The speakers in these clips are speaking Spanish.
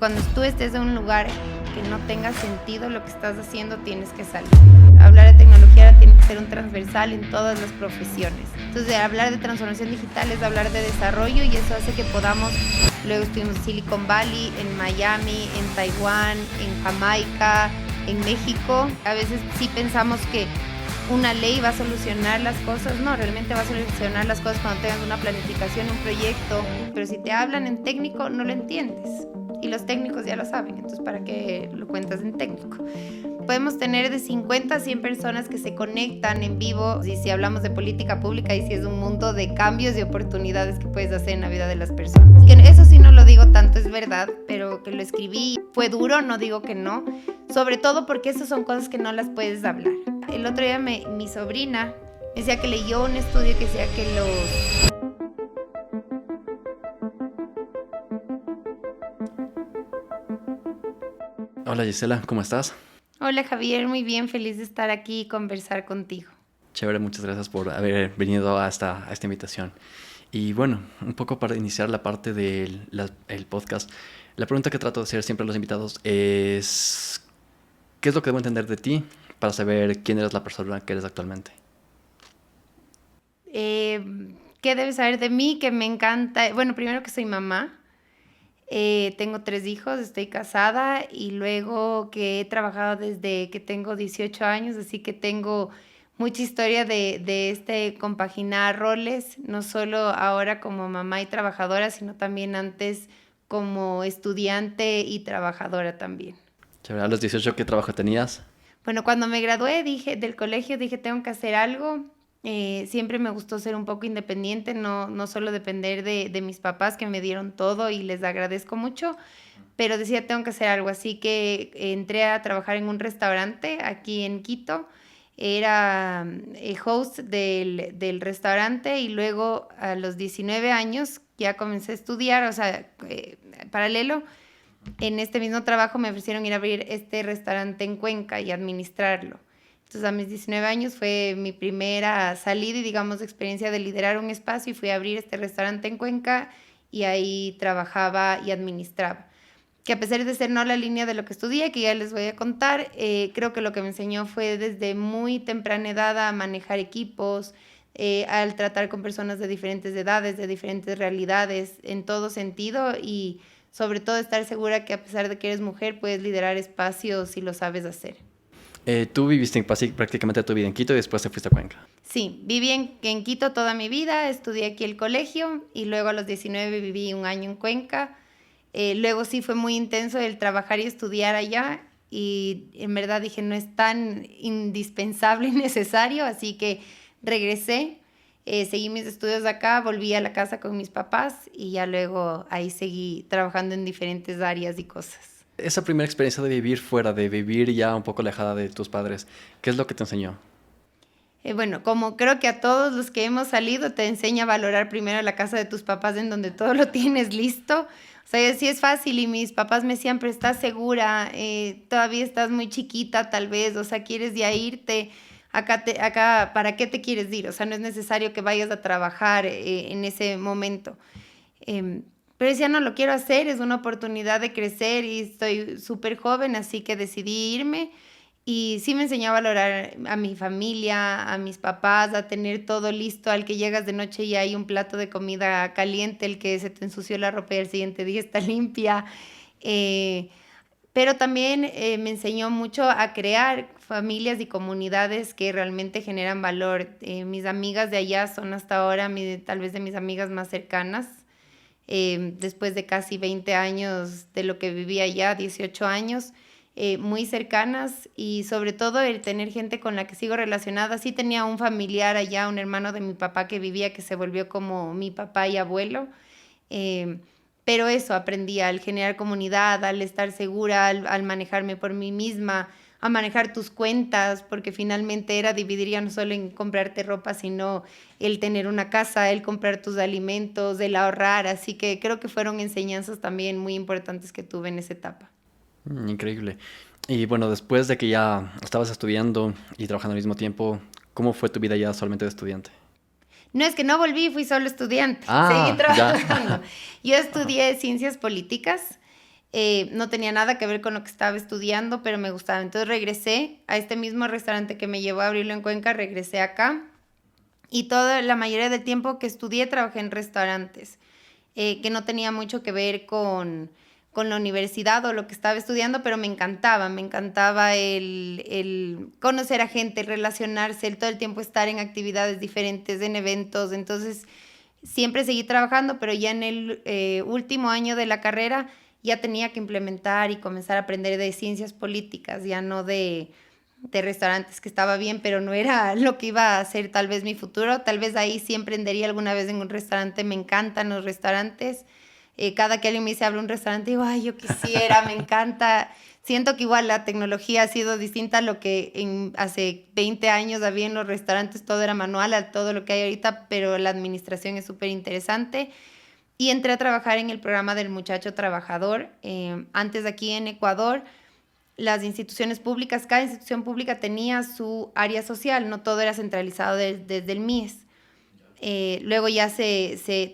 Cuando tú estés en un lugar que no tenga sentido lo que estás haciendo, tienes que salir. Hablar de tecnología tiene que ser un transversal en todas las profesiones. Entonces, hablar de transformación digital es hablar de desarrollo y eso hace que podamos... Luego estuvimos en Silicon Valley, en Miami, en Taiwán, en Jamaica, en México. A veces sí pensamos que una ley va a solucionar las cosas. No, realmente va a solucionar las cosas cuando tengas una planificación, un proyecto. Pero si te hablan en técnico, no lo entiendes. Y los técnicos ya lo saben, entonces ¿para qué lo cuentas en técnico? Podemos tener de 50 a 100 personas que se conectan en vivo. Y si hablamos de política pública, y si es un mundo de cambios y oportunidades que puedes hacer en la vida de las personas. Que eso sí no lo digo tanto, es verdad, pero que lo escribí. Fue duro, no digo que no. Sobre todo porque esas son cosas que no las puedes hablar. El otro día mi sobrina decía que leyó un estudio que decía que los... Hola Gisela, ¿cómo estás? Hola Javier, muy bien, feliz de estar aquí y conversar contigo. Chévere, muchas gracias por haber venido a esta invitación. Y bueno, un poco para iniciar la parte del podcast, la pregunta que trato de hacer siempre a los invitados es ¿qué es lo que debo entender de ti para saber quién eres la persona que eres actualmente? ¿Qué debes saber de mí? Que me encanta, bueno, primero que soy mamá. Tengo 3 hijos, estoy casada y luego que he trabajado desde que tengo 18 años, así que tengo mucha historia de compaginar roles, no solo ahora como mamá y trabajadora, sino también antes como estudiante y trabajadora también. Chévere, a los 18, ¿qué trabajo tenías? Bueno, cuando me gradué del colegio dije tengo que hacer algo. Siempre me gustó ser un poco independiente, no solo depender de mis papás que me dieron todo y les agradezco mucho, pero decía tengo que hacer algo, así que entré a trabajar en un restaurante aquí en Quito, era host del restaurante y luego a los 19 años ya comencé a estudiar, o sea, paralelo. En este mismo trabajo me ofrecieron ir a abrir este restaurante en Cuenca y administrarlo. Entonces a mis 19 años fue mi primera salida y digamos experiencia de liderar un espacio y fui a abrir este restaurante en Cuenca y ahí trabajaba y administraba. Que a pesar de ser no la línea de lo que estudié, que ya les voy a contar, creo que lo que me enseñó fue desde muy temprana edad a manejar equipos, al tratar con personas de diferentes edades, de diferentes realidades, en todo sentido y sobre todo estar segura que a pesar de que eres mujer puedes liderar espacios si lo sabes hacer. Tú viviste prácticamente tu vida en Quito y después te fuiste a Cuenca. Sí, viví en Quito toda mi vida, estudié aquí el colegio y luego a los 19 viví un año en Cuenca. Luego sí fue muy intenso el trabajar y estudiar allá y en verdad dije no es tan indispensable y necesario, así que regresé, seguí mis estudios acá, volví a la casa con mis papás y ya luego ahí seguí trabajando en diferentes áreas y cosas. Esa primera experiencia de vivir fuera, de vivir ya un poco alejada de tus padres, ¿qué es lo que te enseñó? Bueno, como creo que a todos los que hemos salido te enseña a valorar primero la casa de tus papás en donde todo lo tienes listo. O sea, sí es fácil y mis papás me decían, pero estás segura, todavía estás muy chiquita tal vez, o sea, quieres ya irte, acá, ¿para qué te quieres ir? O sea, no es necesario que vayas a trabajar en ese momento. Pero decía, no, lo quiero hacer, es una oportunidad de crecer y estoy súper joven, así que decidí irme. Y sí me enseñó a valorar a mi familia, a mis papás, a tener todo listo, al que llegas de noche y hay un plato de comida caliente, el que se te ensució la ropa y el siguiente día está limpia. Pero también me enseñó mucho a crear familias y comunidades que realmente generan valor. Mis amigas de allá son hasta ahora tal vez de mis amigas más cercanas. Después de casi 20 años de lo que viví allá, 18 años, muy cercanas y sobre todo el tener gente con la que sigo relacionada. Sí tenía un familiar allá, un hermano de mi papá que vivía, que se volvió como mi papá y abuelo, pero eso aprendí al generar comunidad, al estar segura, al manejarme por mí misma, a manejar tus cuentas, porque finalmente era dividir ya no solo en comprarte ropa, sino el tener una casa, el comprar tus alimentos, el ahorrar, así que creo que fueron enseñanzas también muy importantes que tuve en esa etapa. Increíble. Y bueno, después de que ya estabas estudiando y trabajando al mismo tiempo, ¿cómo fue tu vida ya solamente de estudiante? No, es que no volví, fui solo estudiante, seguí Ah, ya. trabajando. Yo estudié ciencias políticas No tenía nada que ver con lo que estaba estudiando, pero me gustaba. Entonces regresé a este mismo restaurante que me llevó a abrirlo en Cuenca, regresé acá. Y toda la mayoría del tiempo que estudié trabajé en restaurantes, que no tenía mucho que ver con la universidad o lo que estaba estudiando, pero me encantaba el conocer a gente, el relacionarse, el todo el tiempo estar en actividades diferentes, en eventos. Entonces, siempre seguí trabajando, pero ya en el último año de la carrera ya tenía que implementar y comenzar a aprender de ciencias políticas, ya no de restaurantes, que estaba bien, pero no era lo que iba a ser tal vez mi futuro. Tal vez ahí sí emprendería alguna vez en un restaurante. Me encantan los restaurantes. Cada que alguien me dice, abre un restaurante, digo, ay, yo quisiera, me encanta. Siento que igual la tecnología ha sido distinta a lo que hace 20 años había en los restaurantes, todo era manual, a todo lo que hay ahorita, pero la administración es súper interesante. Y entré a trabajar en el programa del Muchacho Trabajador. Antes aquí en Ecuador, las instituciones públicas, cada institución pública tenía su área social, no todo era centralizado desde el MIES. Luego ya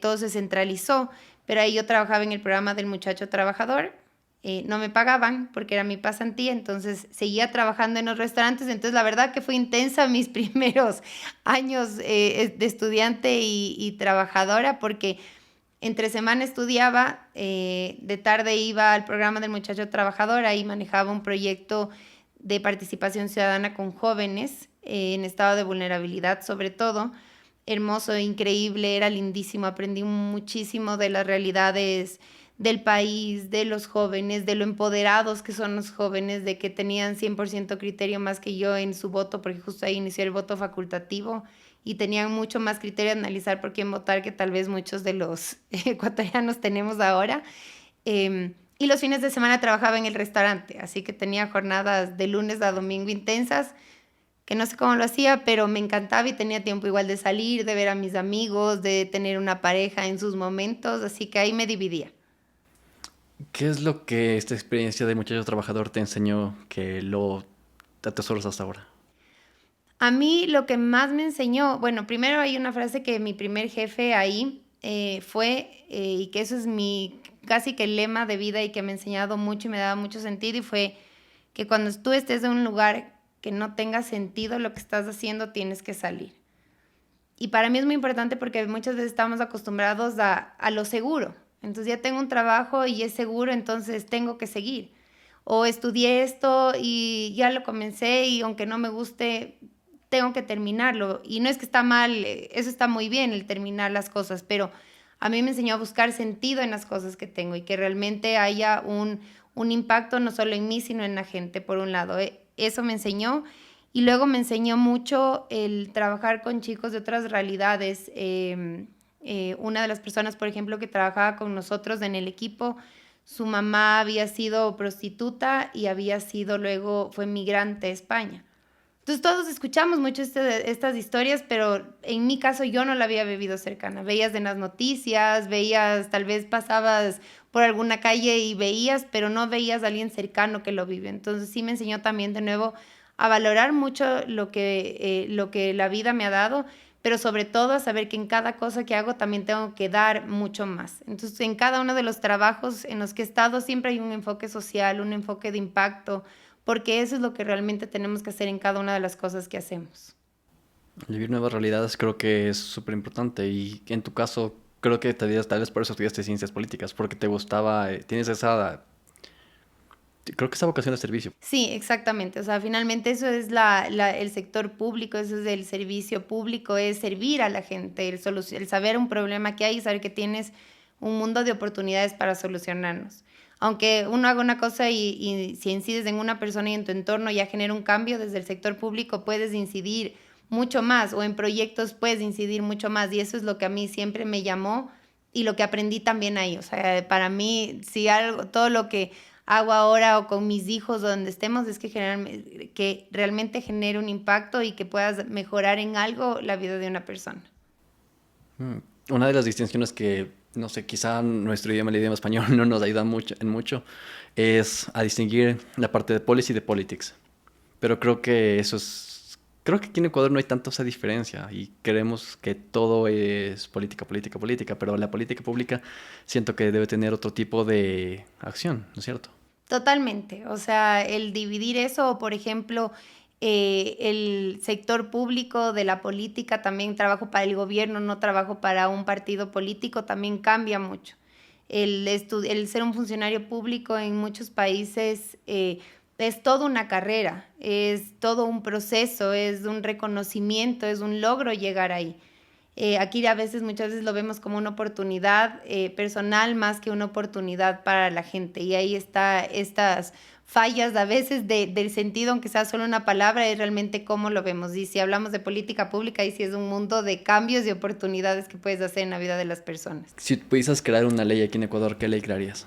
todo se centralizó, pero ahí yo trabajaba en el programa del Muchacho Trabajador. No me pagaban porque era mi pasantía, entonces seguía trabajando en los restaurantes. Entonces la verdad que fue intensa mis primeros años de estudiante y trabajadora, porque entre semana estudiaba, de tarde iba al programa del Muchacho Trabajador, ahí manejaba un proyecto de participación ciudadana con jóvenes en estado de vulnerabilidad, sobre todo. Hermoso, increíble, era lindísimo, aprendí muchísimo de las realidades del país, de los jóvenes, de lo empoderados que son los jóvenes, de que tenían 100% criterio más que yo en su voto, porque justo ahí inició el voto facultativo y tenían mucho más criterio de analizar por quién votar que tal vez muchos de los ecuatorianos tenemos ahora. Y los fines de semana trabajaba en el restaurante, así que tenía jornadas de lunes a domingo intensas, que no sé cómo lo hacía, pero me encantaba y tenía tiempo igual de salir, de ver a mis amigos, de tener una pareja en sus momentos, así que ahí me dividía. ¿Qué es lo que esta experiencia de muchacho trabajador te enseñó que lo atesoras hasta ahora? A mí lo que más me enseñó, bueno, primero hay una frase que mi primer jefe ahí y que eso es mi casi que el lema de vida y que me ha enseñado mucho y me daba mucho sentido, y fue que cuando tú estés en un lugar que no tenga sentido lo que estás haciendo, tienes que salir. Y para mí es muy importante porque muchas veces estamos acostumbrados a lo seguro. Entonces ya tengo un trabajo y es seguro, entonces tengo que seguir. O estudié esto y ya lo comencé y aunque no me guste, tengo que terminarlo. Y no es que está mal, eso está muy bien, el terminar las cosas, pero a mí me enseñó a buscar sentido en las cosas que tengo y que realmente haya un impacto no solo en mí, sino en la gente, por un lado. Eso me enseñó. Y luego me enseñó mucho el trabajar con chicos de otras realidades. Una de las personas, por ejemplo, que trabajaba con nosotros en el equipo, su mamá había sido prostituta y había sido luego, fue migrante a España. Entonces todos escuchamos mucho estas historias, pero en mi caso yo no la había vivido cercana. Veías en las noticias, veías, tal vez pasabas por alguna calle y veías, pero no veías a alguien cercano que lo vive. Entonces sí me enseñó también de nuevo a valorar mucho lo que la vida me ha dado, pero sobre todo a saber que en cada cosa que hago también tengo que dar mucho más. Entonces en cada uno de los trabajos en los que he estado siempre hay un enfoque social, un enfoque de impacto, porque eso es lo que realmente tenemos que hacer en cada una de las cosas que hacemos. Vivir nuevas realidades creo que es súper importante y en tu caso creo que tal vez por eso estudiaste ciencias políticas, porque te gustaba, tienes creo que esa vocación de servicio. Sí, exactamente. O sea, finalmente eso es el sector público, eso es el servicio público, es servir a la gente, el saber un problema que hay y saber que tienes un mundo de oportunidades para solucionarnos. Aunque uno haga una cosa y si incides en una persona y en tu entorno ya genera un cambio, desde el sector público puedes incidir mucho más, o en proyectos puedes incidir mucho más, y eso es lo que a mí siempre me llamó y lo que aprendí también ahí. O sea, para mí, si algo, todo lo que hago ahora o con mis hijos o donde estemos es que realmente genere un impacto y que puedas mejorar en algo la vida de una persona. Mm. Una de las distinciones que, no sé, quizá nuestro idioma, el idioma español, no nos ayuda mucho, es a distinguir la parte de policy y de politics. Pero creo que eso es Creo que aquí en Ecuador no hay tanto esa diferencia y creemos que todo es política, política, política, pero la política pública siento que debe tener otro tipo de acción, ¿no es cierto? Totalmente. O sea, el dividir eso, o por ejemplo, el sector público de la política, también trabajo para el gobierno, no trabajo para un partido político, también cambia mucho. El ser un funcionario público en muchos países es toda una carrera, es todo un proceso, es un reconocimiento, es un logro llegar ahí. Aquí a veces, muchas veces lo vemos como una oportunidad personal más que una oportunidad para la gente. Y ahí está estas fallas a veces del sentido, aunque sea solo una palabra, es realmente cómo lo vemos. Y si hablamos de política pública, ahí sí es un mundo de cambios y oportunidades que puedes hacer en la vida de las personas. Si pudieras crear una ley aquí en Ecuador, ¿qué ley crearías?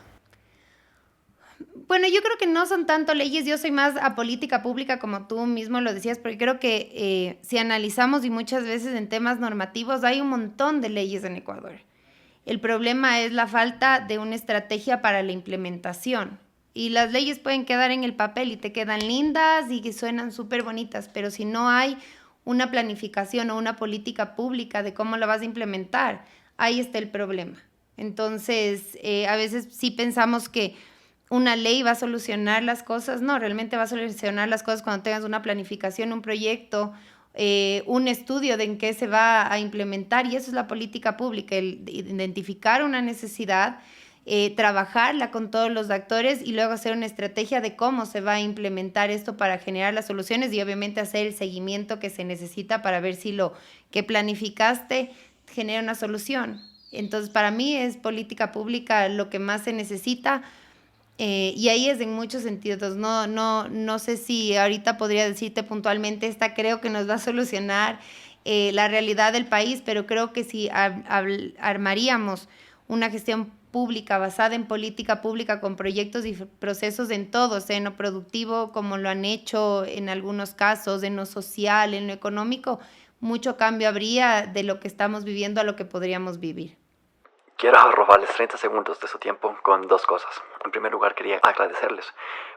Bueno, yo creo que no son tanto leyes, yo soy más a política pública como tú mismo lo decías, porque creo que si analizamos y muchas veces en temas normativos hay un montón de leyes en Ecuador. El problema es la falta de una estrategia para la implementación. Y las leyes pueden quedar en el papel y te quedan lindas y que suenan súper bonitas, pero si no hay una planificación o una política pública de cómo la vas a implementar, ahí está el problema. Entonces, a veces sí pensamos que una ley va a solucionar las cosas. No, realmente va a solucionar las cosas cuando tengas una planificación, un proyecto, un estudio de en qué se va a implementar, y eso es la política pública, el identificar una necesidad, trabajarla con todos los actores y luego hacer una estrategia de cómo se va a implementar esto para generar las soluciones y obviamente hacer el seguimiento que se necesita para ver si lo que planificaste genera una solución. Entonces, para mí es política pública lo que más se necesita. Y ahí es en muchos sentidos. No sé si ahorita podría decirte puntualmente, esta creo que nos va a solucionar la realidad del país, pero creo que si armaríamos una gestión pública basada en política pública con proyectos y procesos en todo, en lo productivo, como lo han hecho en algunos casos, en lo social, en lo económico, mucho cambio habría de lo que estamos viviendo a lo que podríamos vivir. Quiero robarles 30 segundos de su tiempo con dos cosas. En primer lugar, quería agradecerles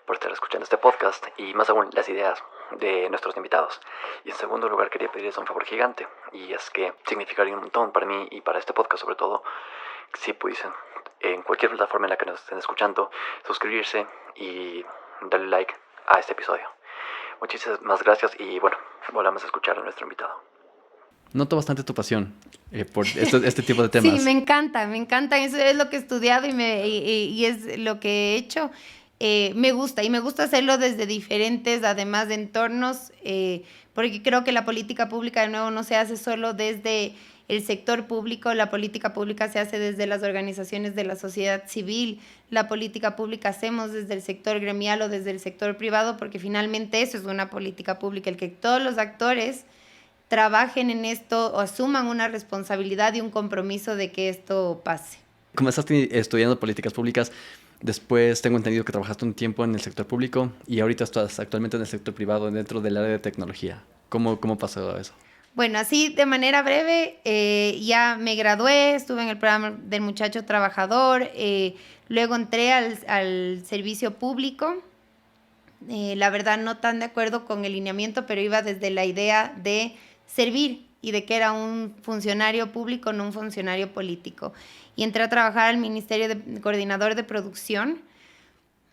por estar escuchando este podcast y más aún las ideas de nuestros invitados. Y en segundo lugar, quería pedirles un favor gigante, y es que significaría un montón para mí y para este podcast sobre todo, si pudiesen, en cualquier plataforma en la que nos estén escuchando, suscribirse y darle like a este episodio. Muchísimas gracias y bueno, volvamos a escuchar a nuestro invitado. Noto bastante tu pasión por este tipo de temas. Sí, me encanta. Eso es lo que he estudiado y es lo que he hecho. Me gusta hacerlo desde diferentes, además, de entornos, porque creo que la política pública, de nuevo, no se hace solo desde el sector público. La política pública se hace desde las organizaciones de la sociedad civil. La política pública hacemos desde el sector gremial o desde el sector privado, porque finalmente eso es una política pública, el que todos los actores trabajen en esto o asuman una responsabilidad y un compromiso de que esto pase. Comenzaste estudiando políticas públicas, después tengo entendido que trabajaste un tiempo en el sector público y ahorita estás actualmente en el sector privado dentro del área de tecnología. ¿Cómo pasó eso? Bueno, así de manera breve, ya me gradué, estuve en el programa del Muchacho Trabajador, luego entré al servicio público. La verdad no tan de acuerdo con el lineamiento, pero iba desde la idea de servir y de que era un funcionario público, no un funcionario político. Y entré a trabajar al Ministerio de Coordinador de Producción.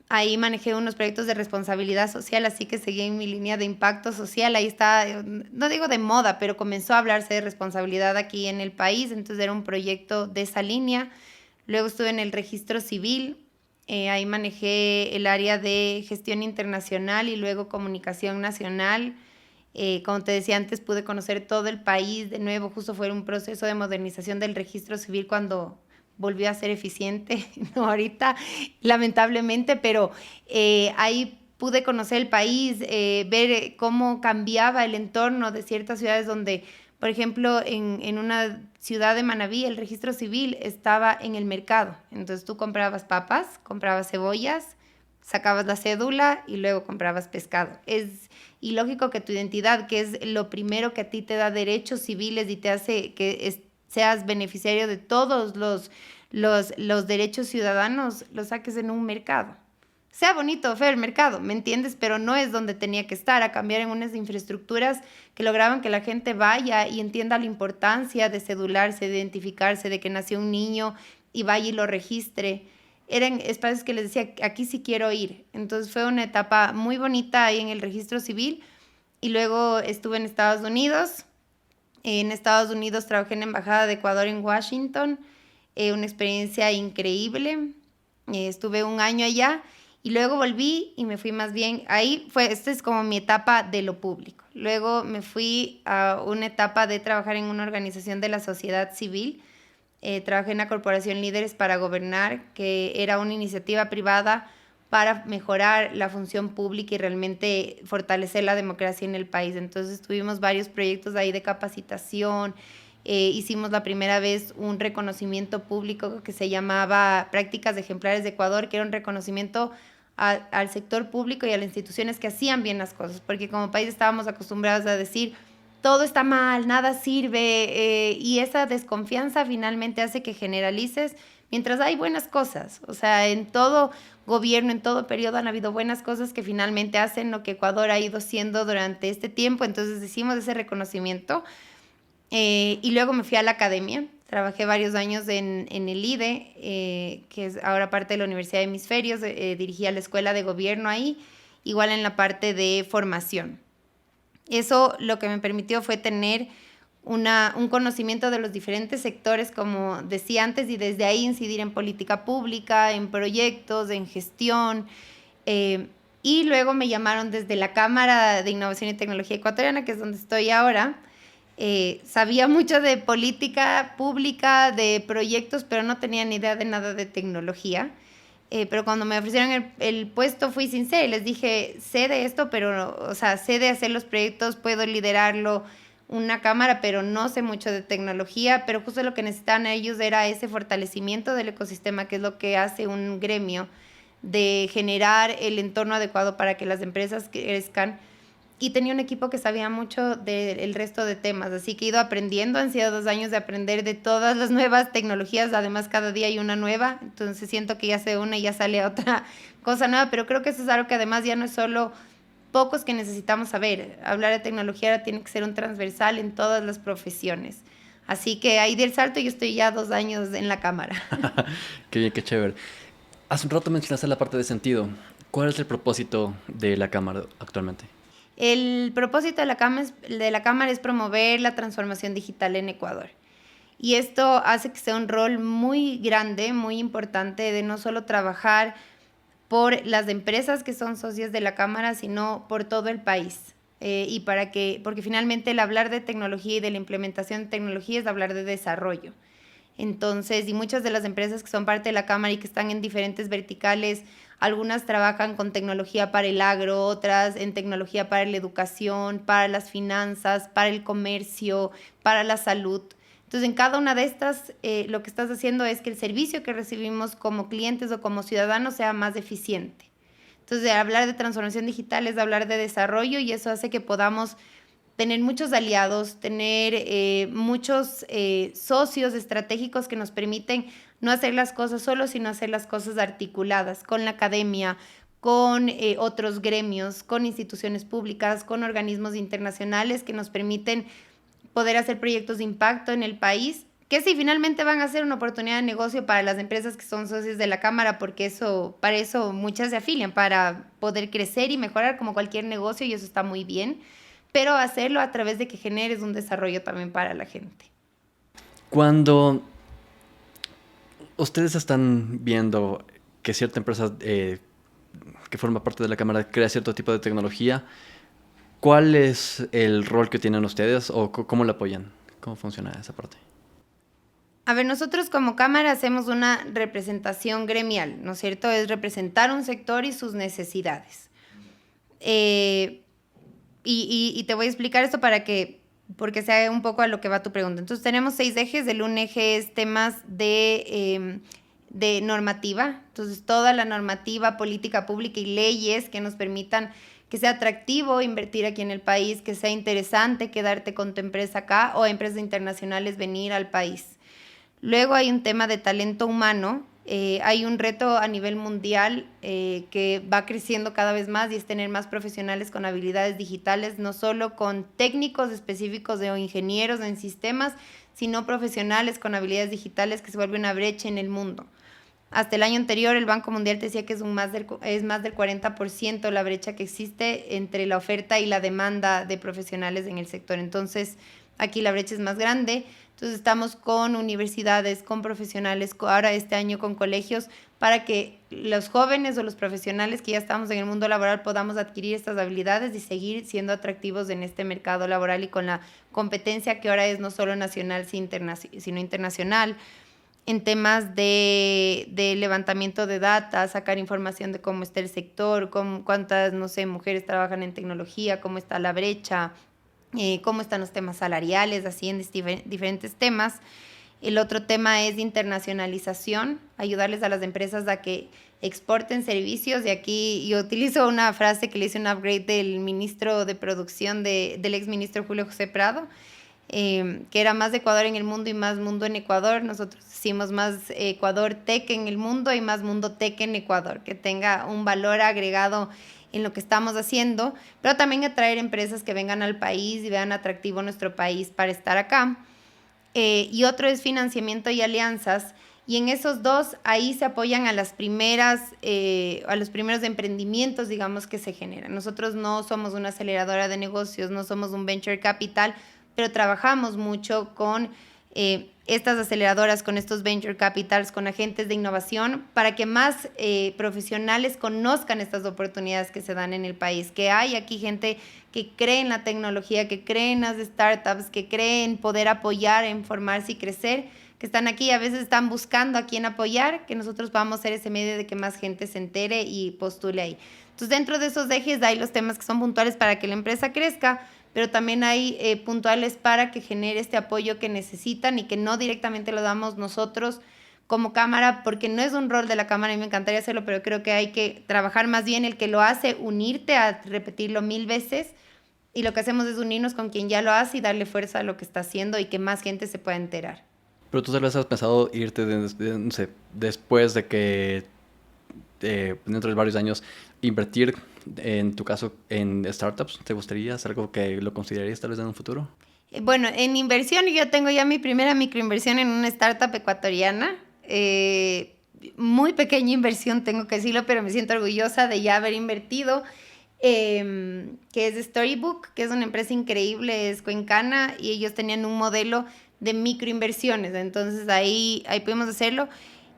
Ahí manejé unos proyectos de responsabilidad social, así que seguí en mi línea de impacto social. Ahí está, no digo de moda, pero comenzó a hablarse de responsabilidad aquí en el país, entonces era un proyecto de esa línea. Luego estuve en el registro civil, ahí manejé el área de gestión internacional y luego comunicación nacional. Como te decía antes, pude conocer todo el país de nuevo. Justo fue un proceso de modernización del registro civil cuando volvió a ser eficiente, no ahorita, lamentablemente, pero ahí pude conocer el país, ver cómo cambiaba el entorno de ciertas ciudades donde, por ejemplo, en una ciudad de Manabí, el registro civil estaba en el mercado. Entonces tú comprabas papas, comprabas cebollas, sacabas la cédula y luego comprabas pescado. Es ilógico que tu identidad, que es lo primero que a ti te da derechos civiles y te hace que seas beneficiario de todos los derechos ciudadanos, los saques en un mercado. sea bonito o feo el mercado, ¿me entiendes? Pero no es donde tenía que estar, a cambiar en unas infraestructuras que lograban que la gente vaya y entienda la importancia de cedularse, de identificarse, de que nació un niño y vaya y lo registre. Eran espacios que les decía, aquí sí quiero ir. Entonces fue una etapa muy bonita ahí en el registro civil. Y luego estuve en Estados Unidos. En Estados Unidos trabajé en la Embajada de Ecuador en Washington. Una experiencia increíble. Estuve un año allá y luego volví y me fui más bien. Esta es como mi etapa de lo público. Luego me fui a una etapa de trabajar en una organización de la sociedad civil. Trabajé en la Corporación Líderes para Gobernar, que era una iniciativa privada para mejorar la función pública y realmente fortalecer la democracia en el país. Entonces tuvimos varios proyectos ahí de capacitación. Hicimos la primera vez un reconocimiento público que se llamaba Prácticas Ejemplares de Ecuador, que era un reconocimiento al sector público y a las instituciones que hacían bien las cosas, porque como país estábamos acostumbrados a decir todo está mal, nada sirve, y esa desconfianza finalmente hace que generalices mientras hay buenas cosas. O sea, en todo gobierno, en todo periodo han habido buenas cosas que finalmente hacen lo que Ecuador ha ido siendo durante este tiempo. Entonces hicimos ese reconocimiento. Y luego me fui a la academia. Trabajé varios años en el IDE, que es ahora parte de la Universidad de Hemisferios. Dirigía la escuela de gobierno ahí, igual en la parte de formación. Eso lo que me permitió fue tener un conocimiento de los diferentes sectores, como decía antes, y desde ahí incidir en política pública, en proyectos, en gestión. Y luego me llamaron desde la Cámara de Innovación y Tecnología Ecuatoriana, que es donde estoy ahora. Sabía mucho de política pública, de proyectos, pero no tenía ni idea de nada de tecnología. Pero cuando me ofrecieron el puesto fui sincera y les dije, sé de esto, pero, o sea, sé de hacer los proyectos, puedo liderarlo, una cámara, pero no sé mucho de tecnología, pero justo lo que necesitaban ellos era ese fortalecimiento del ecosistema, que es lo que hace un gremio, de generar el entorno adecuado para que las empresas crezcan. Y tenía un equipo que sabía mucho del resto de temas, así que he ido aprendiendo, han sido 2 años de aprender de todas las nuevas tecnologías, además cada día hay una nueva, entonces siento que ya sé una y ya sale otra cosa nueva, pero creo que eso es algo que además ya no es solo pocos que necesitamos saber. Hablar de tecnología ahora tiene que ser un transversal en todas las profesiones. Así que ahí di el salto y yo estoy ya 2 años en la cámara. Qué bien, qué chévere. Hace un rato mencionaste la parte de sentido. ¿Cuál es el propósito de la cámara actualmente? El propósito de la cámara es promover la transformación digital en Ecuador. Y esto hace que sea un rol muy grande, muy importante, de no solo trabajar por las empresas que son socias de la Cámara, sino por todo el país. Porque finalmente el hablar de tecnología y de la implementación de tecnología es hablar de desarrollo. Entonces, y muchas de las empresas que son parte de la Cámara y que están en diferentes verticales, algunas trabajan con tecnología para el agro, otras en tecnología para la educación, para las finanzas, para el comercio, para la salud. Entonces, en cada una de estas, lo que estás haciendo es que el servicio que recibimos como clientes o como ciudadanos sea más eficiente. Entonces, hablar de transformación digital es hablar de desarrollo y eso hace que podamos tener muchos aliados, tener muchos socios estratégicos que nos permiten no hacer las cosas solos, sino hacer las cosas articuladas con la academia, con otros gremios, con instituciones públicas, con organismos internacionales que nos permiten poder hacer proyectos de impacto en el país, que sí, finalmente van a ser una oportunidad de negocio para las empresas que son socios de la Cámara, porque para eso muchas se afilian, para poder crecer y mejorar como cualquier negocio, y eso está muy bien, pero hacerlo a través de que generes un desarrollo también para la gente. Cuando ustedes están viendo que cierta empresa que forma parte de la Cámara crea cierto tipo de tecnología, ¿cuál es el rol que tienen ustedes o cómo la apoyan? ¿Cómo funciona esa parte? A ver, nosotros como Cámara hacemos una representación gremial, ¿no es cierto? Es representar un sector y sus necesidades. Y te voy a explicar esto porque sea un poco a lo que va tu pregunta. Entonces tenemos 6 ejes. Un eje es temas de normativa. Entonces toda la normativa, política pública y leyes que nos permitan que sea atractivo invertir aquí en el país, que sea interesante quedarte con tu empresa acá o empresas internacionales venir al país. Luego hay un tema de talento humano, Hay un reto a nivel mundial que va creciendo cada vez más y es tener más profesionales con habilidades digitales, no solo con técnicos específicos o ingenieros en sistemas, sino profesionales con habilidades digitales, que se vuelve una brecha en el mundo. Hasta el año anterior, el Banco Mundial te decía que es más del 40% la brecha que existe entre la oferta y la demanda de profesionales en el sector. Entonces, aquí la brecha es más grande. Entonces, estamos con universidades, con profesionales, ahora este año con colegios, para que los jóvenes o los profesionales que ya estamos en el mundo laboral podamos adquirir estas habilidades y seguir siendo atractivos en este mercado laboral y con la competencia que ahora es no solo nacional, sino internacional, en temas de levantamiento de data, sacar información de cómo está el sector, cuántas, no sé, mujeres trabajan en tecnología, cómo está la brecha, cómo están los temas salariales, así en diferentes temas. El otro tema es internacionalización, ayudarles a las empresas a que exporten servicios. Y aquí yo utilizo una frase que le hice un upgrade del ministro de producción, del exministro Julio José Prado, que era más Ecuador en el mundo y más mundo en Ecuador. Nosotros decimos más Ecuador Tech en el mundo y más mundo Tech en Ecuador, que tenga un valor agregado en lo que estamos haciendo, pero también atraer empresas que vengan al país y vean atractivo nuestro país para estar acá. Y otro es financiamiento y alianzas. Y en esos dos, ahí se apoyan a los primeros emprendimientos, digamos, que se generan. Nosotros no somos una aceleradora de negocios, no somos un venture capital, pero trabajamos mucho con estas aceleradoras, con estos venture capitals, con agentes de innovación, para que más profesionales conozcan estas oportunidades que se dan en el país, que hay aquí gente que cree en la tecnología, que cree en las startups, que cree en poder apoyar, en formarse y crecer, que están aquí y a veces están buscando a quién apoyar, que nosotros podamos ser ese medio de que más gente se entere y postule ahí. Entonces, dentro de esos ejes hay los temas que son puntuales para que la empresa crezca, pero también hay puntuales para que genere este apoyo que necesitan y que no directamente lo damos nosotros como cámara, porque no es un rol de la cámara y me encantaría hacerlo, pero creo que hay que trabajar más bien el que lo hace, unirte a repetirlo 1000 veces, y lo que hacemos es unirnos con quien ya lo hace y darle fuerza a lo que está haciendo y que más gente se pueda enterar. Pero tú tal vez has pensado irte, no sé, después de que dentro de varios años invertir, en tu caso, en startups. ¿Te gustaría hacer algo que lo considerarías tal vez en un futuro? Bueno, en inversión yo tengo ya mi primera microinversión en una startup ecuatoriana. Muy pequeña inversión, tengo que decirlo, pero me siento orgullosa de ya haber invertido, que es Storybook, que es una empresa increíble, es cuencana, y ellos tenían un modelo de microinversiones. Entonces ahí pudimos hacerlo.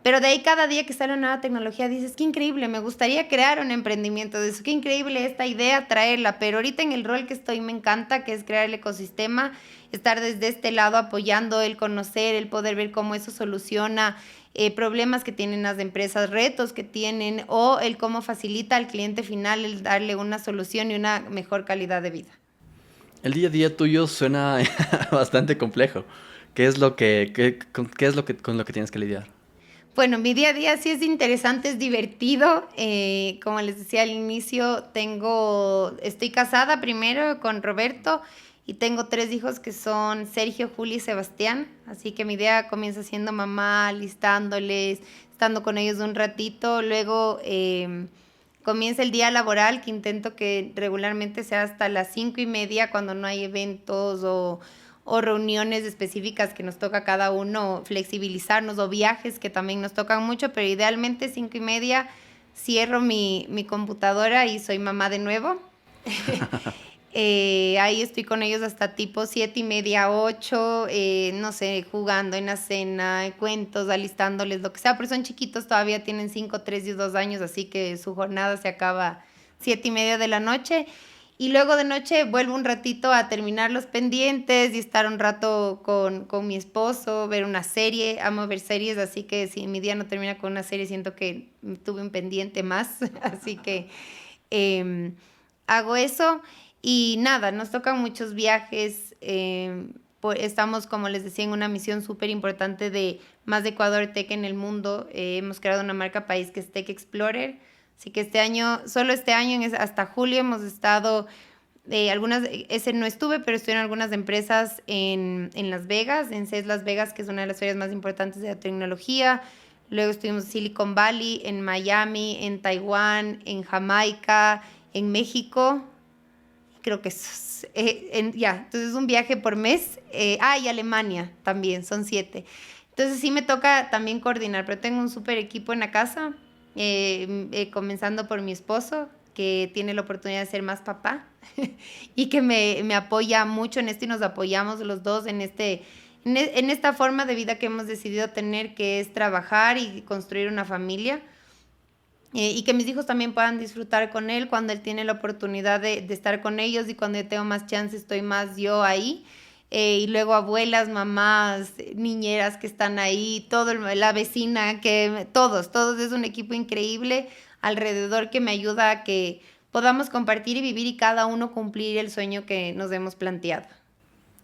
Pero de ahí cada día que sale una nueva tecnología dices, qué increíble, me gustaría crear un emprendimiento de eso, qué increíble esta idea, traerla. Pero ahorita en el rol que estoy me encanta, que es crear el ecosistema, estar desde este lado apoyando, el conocer, el poder ver cómo eso soluciona problemas que tienen las empresas, retos que tienen, o el cómo facilita al cliente final el darle una solución y una mejor calidad de vida. El día a día tuyo suena bastante complejo. ¿Qué es lo que, con lo que tienes que lidiar? Bueno, mi día a día sí es interesante, es divertido. Como les decía al inicio, estoy casada primero con Roberto y tengo 3 hijos que son Sergio, Juli y Sebastián. Así que mi día comienza siendo mamá, listándoles, estando con ellos un ratito. Luego comienza el día laboral, que intento que regularmente sea hasta las 5:30 cuando no hay eventos o reuniones específicas que nos toca a cada uno flexibilizarnos, o viajes que también nos tocan mucho, pero idealmente 5:30 cierro mi computadora y soy mamá de nuevo. Ahí estoy con ellos hasta tipo 7:30, 8, no sé, jugando en la cena, cuentos, alistándoles, lo que sea, pero son chiquitos todavía, tienen 5, 3 y 2 años, así que su jornada se acaba 7:30 de la noche. Y luego de noche vuelvo un ratito a terminar los pendientes y estar un rato con mi esposo, ver una serie. Amo ver series, así que si mi día no termina con una serie, siento que tuve un pendiente más. Así que hago eso. Y nada, nos tocan muchos viajes. Estamos, como les decía, en una misión súper importante de más de Ecuador Tech en el mundo. Hemos creado una marca país que es Tech Explorer. Así que solo este año, hasta julio, hemos estado, ese no estuve, pero estuve en algunas empresas en Las Vegas, en CES Las Vegas, que es una de las ferias más importantes de la tecnología. luego estuvimos en Silicon Valley, en Miami, en Taiwán, en Jamaica, en México, creo que entonces es un viaje por mes, y Alemania también, son 7. Entonces sí me toca también coordinar, pero tengo un súper equipo en la casa, comenzando por mi esposo, que tiene la oportunidad de ser más papá y que me apoya mucho en esto y nos apoyamos los dos en esta forma de vida que hemos decidido tener, que es trabajar y construir una familia. Y que mis hijos también puedan disfrutar con él cuando él tiene la oportunidad de estar con ellos, y cuando yo tengo más chance estoy más yo ahí. Y luego abuelas, mamás, niñeras que están ahí, la vecina, todos es un equipo increíble alrededor que me ayuda a que podamos compartir y vivir y cada uno cumplir el sueño que nos hemos planteado.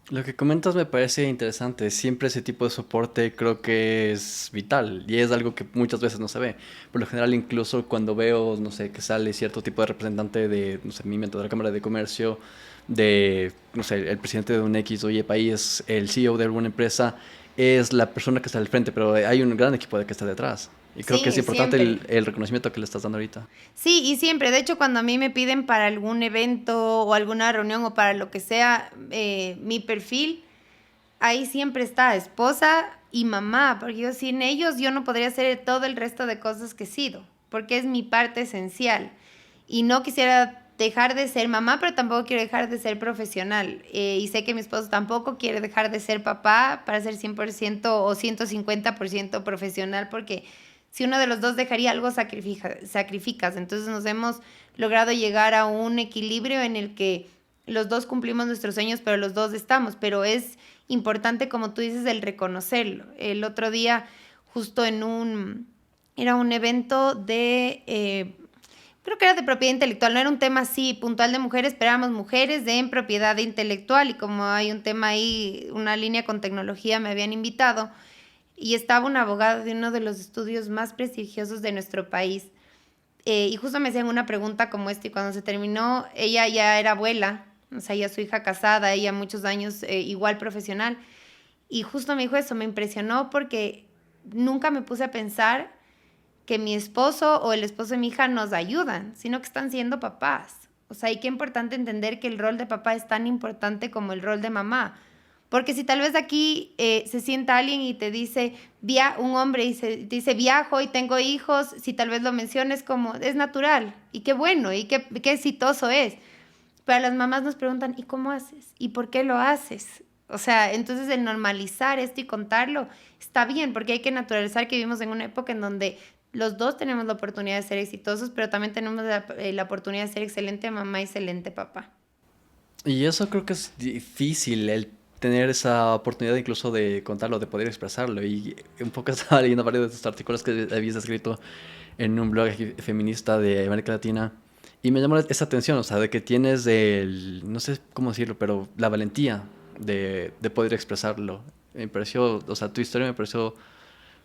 Lo que comentas me parece interesante. Siempre ese tipo de soporte creo que es vital y es algo que muchas veces no se ve. Por lo general, incluso cuando veo, no sé, que sale cierto tipo de representante de, no sé, mi mente de la Cámara de Comercio, de, no sé, el presidente de un X o Y país, el CEO de alguna empresa, es la persona que está al frente, pero hay un gran equipo de que está detrás. Y creo que es Sí, importante siempre. el reconocimiento que le estás dando ahorita. Sí, y siempre, de hecho, cuando a mí me piden para algún evento o alguna reunión o para lo que sea, mi perfil, ahí siempre está esposa y mamá, porque yo sin ellos yo no podría hacer todo el resto de cosas que he sido, porque es mi parte esencial. Y no quisiera dejar de ser mamá, pero tampoco quiero dejar de ser profesional. Y sé que mi esposo tampoco quiere dejar de ser papá para ser 100% o 150% profesional, porque si uno de los dos dejaría algo, sacrificas. Entonces nos hemos logrado llegar a un equilibrio en el que los dos cumplimos nuestros sueños, pero los dos estamos. Pero es importante, como tú dices, el reconocerlo. El otro día, justo era un evento creo que era de propiedad intelectual, no era un tema así puntual de mujeres, pero éramos mujeres en propiedad intelectual, y como hay un tema ahí, una línea con tecnología, me habían invitado y estaba una abogada de uno de los estudios más prestigiosos de nuestro país. Y justo me hacían una pregunta como esta, y cuando se terminó, ella ya era abuela, o sea, ya su hija casada, ella muchos años igual profesional, y justo me dijo eso, me impresionó porque nunca me puse a pensar que mi esposo o el esposo de mi hija nos ayudan, sino que están siendo papás. O sea, y qué importante entender que el rol de papá es tan importante como el rol de mamá. Porque si tal vez aquí se sienta alguien y te dice, un hombre y dice, viajo y tengo hijos, si tal vez lo menciones como, es natural, y qué bueno, y qué exitoso es. Pero las mamás nos preguntan, ¿y cómo haces? ¿Y por qué lo haces? O sea, entonces el normalizar esto y contarlo está bien, porque hay que naturalizar que vivimos en una época en donde los dos tenemos la oportunidad de ser exitosos, pero también tenemos la oportunidad de ser excelente mamá y excelente papá. Y eso creo que es difícil, el tener esa oportunidad incluso de contarlo, de poder expresarlo. Y un poco estaba leyendo varios de tus artículos que habías escrito en un blog feminista de América Latina. Y me llamó esa atención, o sea, de que tienes no sé cómo decirlo, pero la valentía de poder expresarlo. Me pareció, o sea, tu historia me pareció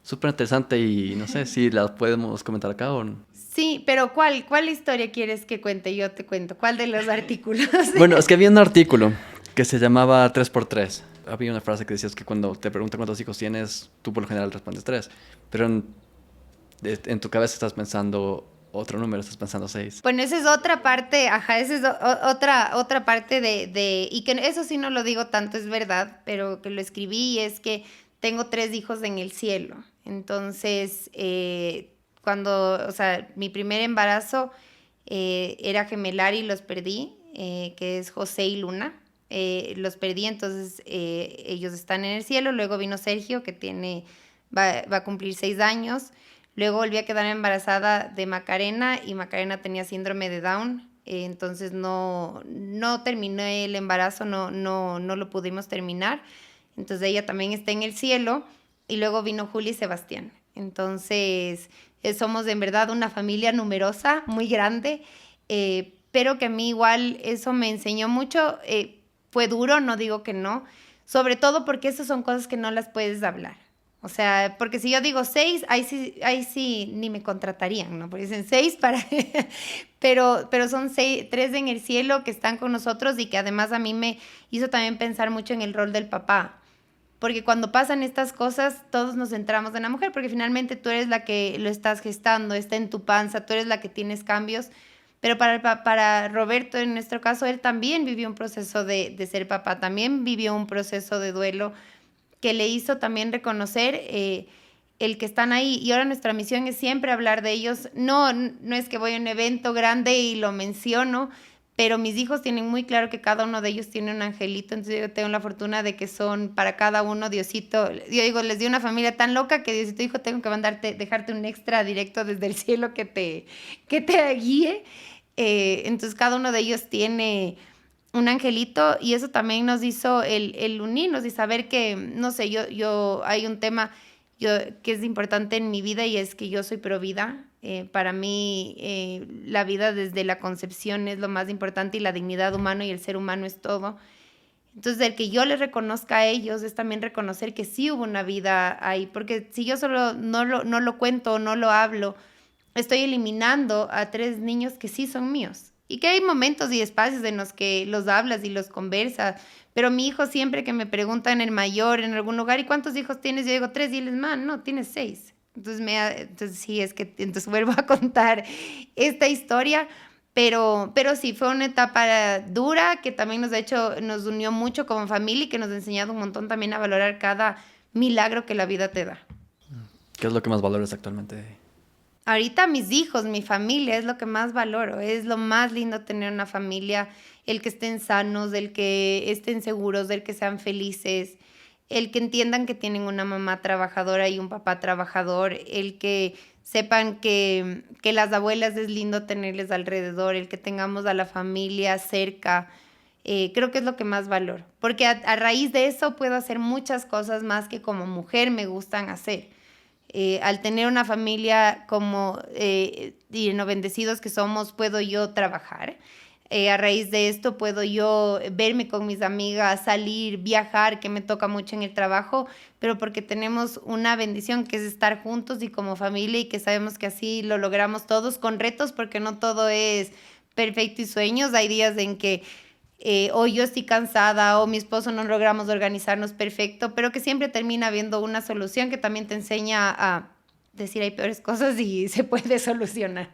súper interesante y no sé si la podemos comentar acá o no. Sí, pero ¿cuál historia quieres que cuente? Yo te cuento. ¿Cuál de los artículos? Bueno, es que había un artículo que se llamaba 3x3. Había una frase que decías que cuando te preguntan cuántos hijos tienes, tú por lo general respondes 3. Pero en tu cabeza estás pensando otro número, estás pensando 6. Bueno, esa es otra parte, ajá, esa es otra parte y que eso sí no lo digo tanto, es verdad, pero que lo escribí, y es que tengo 3 hijos en el cielo. Entonces, o sea, mi primer embarazo era gemelar y los perdí, que es José y Luna. Los perdí, entonces ellos están en el cielo. Luego vino Sergio, que va a cumplir 6 años. Luego volví a quedar embarazada de Macarena, y Macarena tenía síndrome de Down. Entonces no terminé el embarazo, no lo pudimos terminar. Entonces ella también está en el cielo. Y luego vino Julia y Sebastián. Entonces somos en verdad una familia numerosa, muy grande, pero que a mí igual eso me enseñó mucho. Fue duro, no digo que no, sobre todo porque esas son cosas que no las puedes hablar. O sea, porque si yo digo 6, ahí sí ni me contratarían, ¿no? Porque dicen 6 para... pero son 3 en el cielo que están con nosotros, y que además a mí me hizo también pensar mucho en el rol del papá. porque cuando pasan estas cosas, todos nos centramos en la mujer, porque finalmente tú eres la que lo estás gestando, está en tu panza, tú eres la que tienes cambios. Pero para Roberto, en nuestro caso, él también vivió un proceso de ser papá, también vivió un proceso de duelo que le hizo también reconocer el que están ahí. Y ahora nuestra misión es siempre hablar de ellos. No es que voy a un evento grande y lo menciono, pero mis hijos tienen muy claro que cada uno de ellos tiene un angelito, entonces yo tengo la fortuna de que son para cada uno Diosito. Yo digo, les di una familia tan loca que Diosito dijo, tengo que dejarte un extra directo desde el cielo que te guíe. Entonces cada uno de ellos tiene un angelito y eso también nos hizo el unirnos y saber que, no sé, hay un tema que es importante en mi vida y es que yo soy pro vida. Para mí la vida desde la concepción es lo más importante y la dignidad humana y el ser humano es todo. Entonces el que yo les reconozca a ellos es también reconocer que sí hubo una vida ahí, porque si yo solo no lo cuento, no lo hablo, estoy eliminando a 3 niños que sí son míos. Y que hay momentos y espacios en los que los hablas y los conversas. Pero mi hijo siempre que me pregunta en el mayor, en algún lugar, ¿y cuántos hijos tienes? Yo digo 3 y él es, man, no, tienes 6. Entonces sí, entonces vuelvo a contar esta historia. Pero sí, fue una etapa dura que también nos unió mucho como familia y que nos ha enseñado un montón también a valorar cada milagro que la vida te da. ¿Qué es lo que más valoras actualmente? Ahorita mis hijos, mi familia es lo que más valoro, es lo más lindo tener una familia, el que estén sanos, el que estén seguros, el que sean felices, el que entiendan que tienen una mamá trabajadora y un papá trabajador, el que sepan que las abuelas es lindo tenerles alrededor, el que tengamos a la familia cerca, creo que es lo que más valoro, porque a raíz de eso puedo hacer muchas cosas más que como mujer me gustan hacer. Al tener una familia como y en lo bendecidos que somos, puedo yo trabajar. A raíz de esto puedo yo verme con mis amigas, salir, viajar, que me toca mucho en el trabajo, pero porque tenemos una bendición que es estar juntos y como familia y que sabemos que así lo logramos todos con retos, porque no todo es perfecto y sueños. Hay días en que o yo estoy cansada o mi esposo no logramos organizarnos perfecto, pero que siempre termina habiendo una solución que también te enseña a decir hay peores cosas y se puede solucionar.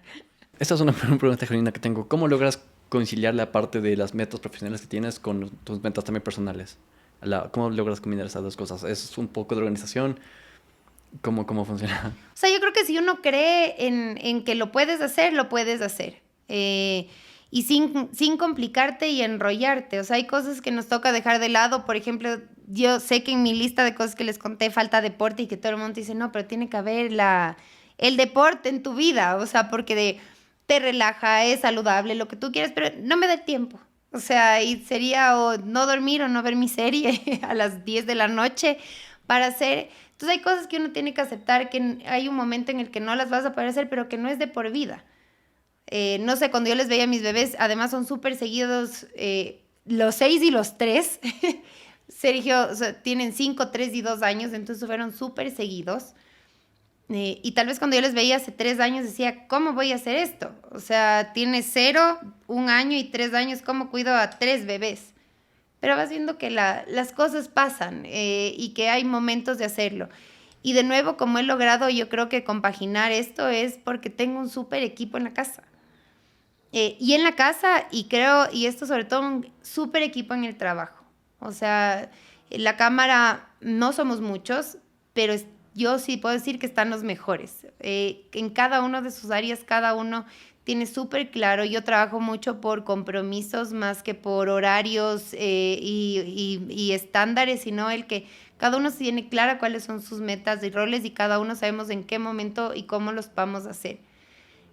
Esta es una pregunta genuina que tengo. ¿Cómo logras conciliar la parte de las metas profesionales que tienes con tus metas también personales? ¿Cómo logras combinar esas dos cosas? ¿Es un poco de organización? ¿Cómo funciona? O sea, yo creo que si uno cree en que lo puedes hacer, lo puedes hacer. Y sin complicarte y enrollarte. O sea, hay cosas que nos toca dejar de lado. Por ejemplo, yo sé que en mi lista de cosas que les conté falta deporte y que todo el mundo dice, no, pero tiene que haber el deporte en tu vida. O sea, porque te relaja, es saludable, lo que tú quieras, pero no me da el tiempo. O sea, y sería o no dormir o no ver mi serie a las 10 de la noche para hacer. Entonces hay cosas que uno tiene que aceptar, que hay un momento en el que no las vas a poder hacer, pero que no es de por vida. No sé, cuando yo les veía a mis bebés, además son súper seguidos, los 6 y los 3. Sergio, o sea, tienen 5, 3 y 2 años, entonces fueron súper seguidos. Y tal vez cuando yo les veía hace 3 años decía, ¿cómo voy a hacer esto? O sea, tiene 0, 1 año y 3 años, ¿cómo cuido a 3 bebés? Pero vas viendo que las cosas pasan y que hay momentos de hacerlo. Y de nuevo, como he logrado, yo creo que compaginar esto es porque tengo un súper equipo en la casa. Y en la casa, y esto sobre todo, un súper equipo en el trabajo. O sea, la cámara no somos muchos, pero yo sí puedo decir que están los mejores. En cada uno de sus áreas, cada uno tiene súper claro. Yo trabajo mucho por compromisos más que por horarios y estándares, sino el que cada uno tiene clara cuáles son sus metas y roles y cada uno sabemos en qué momento y cómo los vamos a hacer.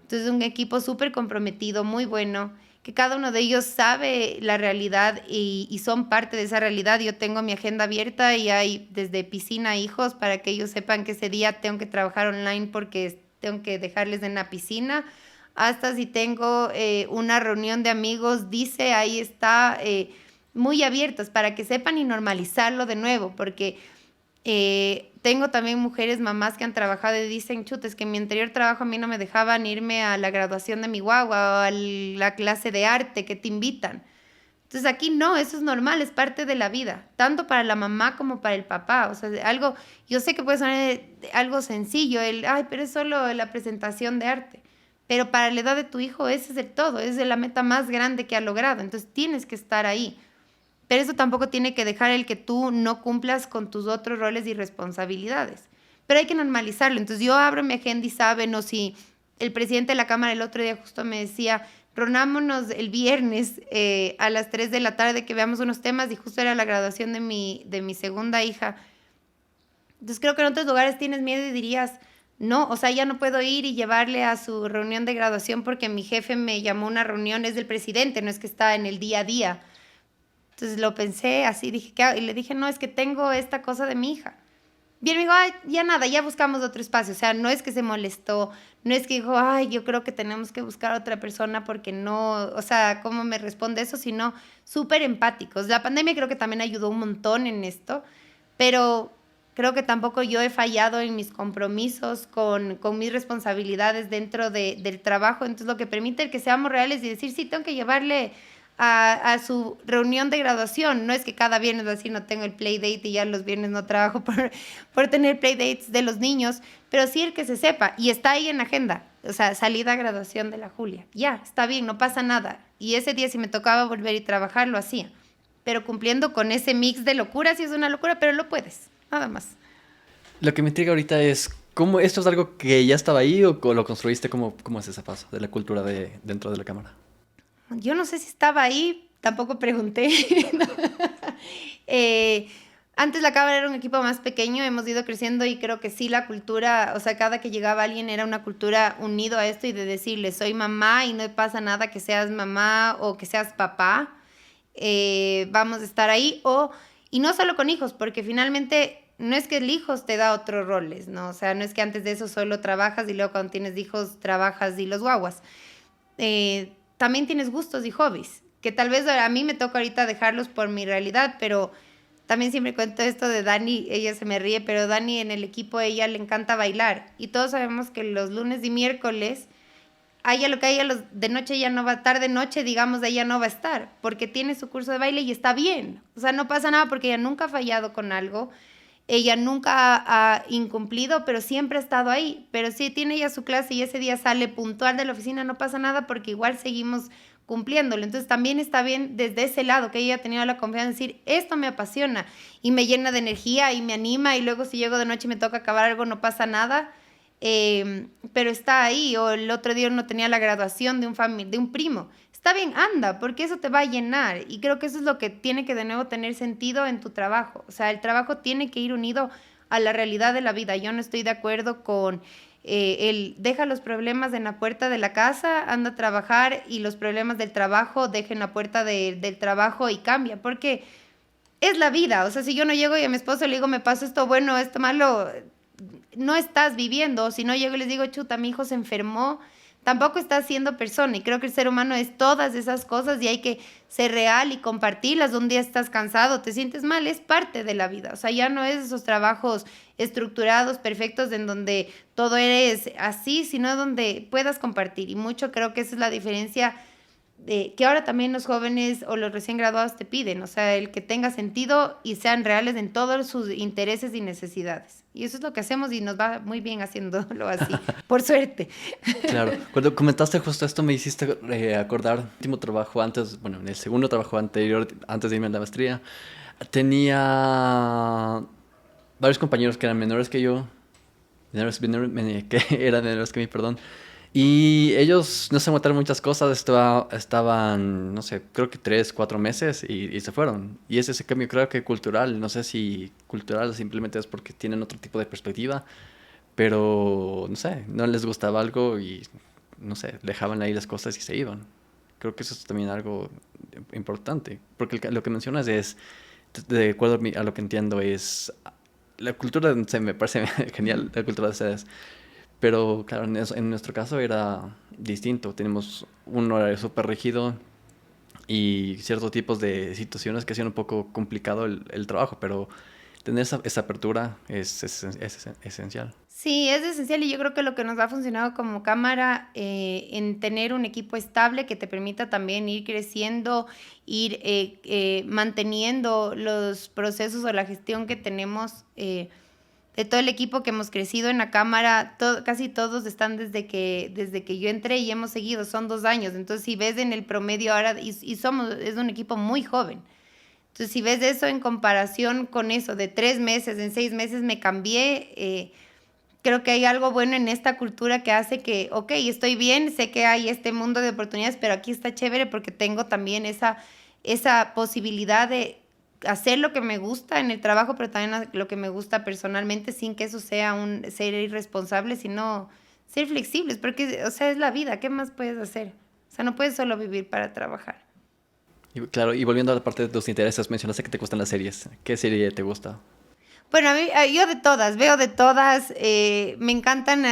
Entonces, un equipo súper comprometido, muy bueno, que cada uno de ellos sabe la realidad y son parte de esa realidad. Yo tengo mi agenda abierta y hay desde piscina a hijos para que ellos sepan que ese día tengo que trabajar online porque tengo que dejarles en la piscina, hasta si tengo una reunión de amigos, dice, ahí está, muy abiertos para que sepan y normalizarlo de nuevo, porque tengo también mujeres, mamás que han trabajado y dicen, chutes, que en mi anterior trabajo a mí no me dejaban irme a la graduación de mi guagua o a la clase de arte que te invitan. Entonces aquí no, eso es normal, es parte de la vida, tanto para la mamá como para el papá. O sea, algo, yo sé que puede sonar algo sencillo, ay, pero es solo la presentación de arte. Pero para la edad de tu hijo ese es el todo, esa es la meta más grande que ha logrado. Entonces tienes que estar ahí. Pero eso tampoco tiene que dejar el que tú no cumplas con tus otros roles y responsabilidades. Pero hay que normalizarlo. Entonces yo abro mi agenda y saben, o si el presidente de la Cámara el otro día justo me decía, reunámonos el viernes a las 3 de la tarde que veamos unos temas, y justo era la graduación de mi segunda hija. Entonces creo que en otros lugares tienes miedo y dirías, no, o sea, ya no puedo ir y llevarle a su reunión de graduación porque mi jefe me llamó a una reunión, es del presidente, no es que está en el día a día. Entonces lo pensé así, dije, ¿qué hago? Y le dije, no, es que tengo esta cosa de mi hija. Bien, me dijo, ay, ya nada, ya buscamos otro espacio. O sea, no es que se molestó, no es que dijo, ay, yo creo que tenemos que buscar a otra persona porque no, o sea, ¿cómo me responde eso? Sino súper empáticos. La pandemia creo que también ayudó un montón en esto, pero creo que tampoco yo he fallado en mis compromisos con mis responsabilidades dentro del trabajo. Entonces, lo que permite el que seamos reales y decir, sí, tengo que llevarle a su reunión de graduación. No es que cada viernes así no tengo el play date y ya los viernes no trabajo por tener play dates de los niños, pero sí el que se sepa y está ahí en la agenda. O sea, salida a graduación de la Julia. Ya, está bien, no pasa nada. Y ese día si me tocaba volver y trabajar, lo hacía. Pero cumpliendo con ese mix de locura, sí es una locura, pero lo puedes, nada más. Lo que me intriga ahorita es, ¿cómo esto es algo que ya estaba ahí o lo construiste? ¿Cómo es ese paso de la cultura dentro de la cámara? Yo no sé si estaba ahí, tampoco pregunté. eh, Antes la Cámara era un equipo más pequeño, hemos ido creciendo y creo que sí la cultura, o sea, cada que llegaba alguien era una cultura unido a esto y de decirle, soy mamá y no pasa nada que seas mamá o que seas papá, vamos a estar ahí. Y no solo con hijos, porque finalmente no es que el hijo te da otros roles, ¿no? O sea, no es que antes de eso solo trabajas y luego cuando tienes hijos trabajas y los guaguas. También tienes gustos y hobbies, que tal vez a mí me toca ahorita dejarlos por mi realidad, pero también siempre cuento esto de Dani, ella se me ríe, pero Dani en el equipo, ella le encanta bailar y todos sabemos que los lunes y miércoles, a ella lo que a ella de noche ella no va, tarde noche digamos, ella no va a estar, porque tiene su curso de baile y está bien, o sea, no pasa nada porque ella nunca ha fallado con algo. Ella nunca ha incumplido, pero siempre ha estado ahí. Pero si tiene ya su clase y ese día sale puntual de la oficina, no pasa nada porque igual seguimos cumpliéndolo. Entonces también está bien desde ese lado que ella ha tenido la confianza de decir, esto me apasiona y me llena de energía y me anima, y luego si llego de noche y me toca acabar algo, no pasa nada. Pero está ahí. O el otro día uno tenía la graduación de un primo. Está bien, anda, porque eso te va a llenar. Y creo que eso es lo que tiene que de nuevo tener sentido en tu trabajo. O sea, el trabajo tiene que ir unido a la realidad de la vida. Yo no estoy de acuerdo con el deja los problemas en la puerta de la casa, anda a trabajar, y los problemas del trabajo dejen la puerta del trabajo y cambia. Porque es la vida. O sea, si yo no llego y a mi esposo le digo, me pasó esto bueno, esto malo, no estás viviendo. Si no llego y les digo, chuta, mi hijo se enfermó, tampoco estás siendo persona. Y creo que el ser humano es todas esas cosas y hay que ser real y compartirlas. Un día estás cansado, te sientes mal, es parte de la vida. O sea, ya no es esos trabajos estructurados, perfectos, en donde todo eres así, sino donde puedas compartir. Y mucho creo que esa es la diferencia que ahora también los jóvenes o los recién graduados te piden. O sea, el que tenga sentido y sean reales en todos sus intereses y necesidades. Y eso es lo que hacemos y nos va muy bien haciéndolo así, por suerte. Claro, cuando comentaste justo esto me hiciste acordar el último trabajo antes, bueno, en el segundo trabajo anterior, antes de irme a la maestría, tenía varios compañeros que eran menores que yo, que eran menores que mí, perdón, y ellos no se aguantaron muchas cosas, estaban, no sé, creo que 3, 4 meses y se fueron. Y es ese cambio creo que cultural, no sé si cultural o simplemente es porque tienen otro tipo de perspectiva, pero no sé, no les gustaba algo y no sé, dejaban ahí las cosas y se iban. Creo que eso es también algo importante, porque lo que mencionas es, de acuerdo a lo que entiendo, es la cultura, no sé, me parece genial la cultura de ustedes, pero claro, en nuestro caso era distinto. Tenemos un horario súper rígido y ciertos tipos de situaciones que hacían un poco complicado el trabajo, pero tener esa apertura es esencial. Sí, es esencial y yo creo que lo que nos ha funcionado como cámara en tener un equipo estable que te permita también ir creciendo, ir manteniendo los procesos o la gestión que tenemos de todo el equipo que hemos crecido en la cámara. Casi todos están desde que yo entré y hemos seguido, son 2 años. Entonces, si ves en el promedio ahora, es un equipo muy joven. Entonces, si ves eso en comparación con eso, de 3 meses, en 6 meses me cambié, creo que hay algo bueno en esta cultura que hace que, ok, estoy bien, sé que hay este mundo de oportunidades, pero aquí está chévere porque tengo también esa posibilidad de hacer lo que me gusta en el trabajo, pero también lo que me gusta personalmente, sin que eso sea un ser irresponsable, sino ser flexibles, porque, o sea, es la vida, ¿qué más puedes hacer? O sea, no puedes solo vivir para trabajar. Y, claro, y volviendo a la parte de tus intereses, mencionaste que te gustan las series. ¿Qué serie te gusta? Bueno, yo de todas, veo de todas, me encantan